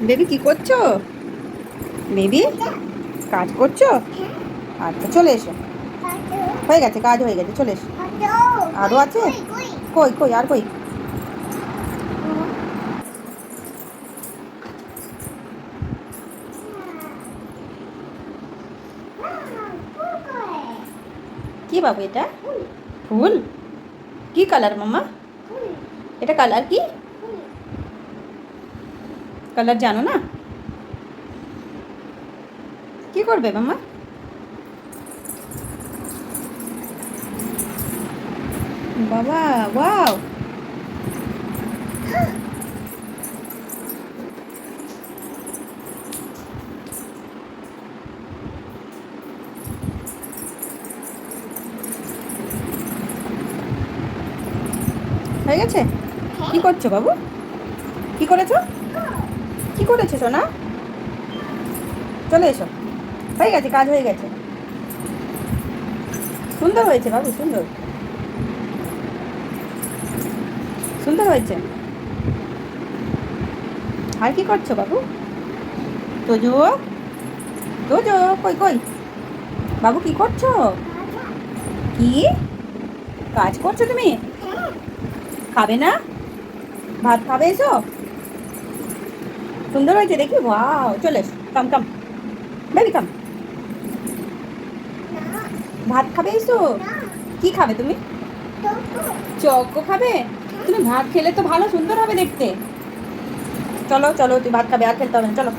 Baby কি করছো? Baby কাজ করছো? আচ্ছা চলে এসো। হয়ে গেছে, কাজ হয়ে গেছে, চলে এসো। আরও আছে? কই কই আর কই? কি বাবু এটা? ফুল? কি কালার মাম্মা? এটা কালার কি? কালার জানো না? কি করবে মাম্মা? বাবা ওয়াও! হয়ে গেছে? কি করছো বাবু? কি করেছো? কি করেছো সোনা? চলে এসো। হয়ে গেছে, কাজ হয়ে গেছে। সুন্দর হয়েছে বাবু, সুন্দর সুন্দর হয়েছে। আর কি করছো বাবু? তোজো, তোজো, কই কই? বাবু কি করছো? কি কাজ করছো তুমি? খাবে না? ভাত খাবে এসো? সুন্দর হয়েছে দেখি, ওয়াও! চলে এসো, কাম কাম বেবি কাম। ভাত খাবে এসো? কি খাবে তুমি? চকো খাবে? তুমি ভাত খেলে তো ভালো সুন্দর হবে দেখতে। চলো চলো, তুই ভাত খাবে, আর খেলতে হবে না, চলো।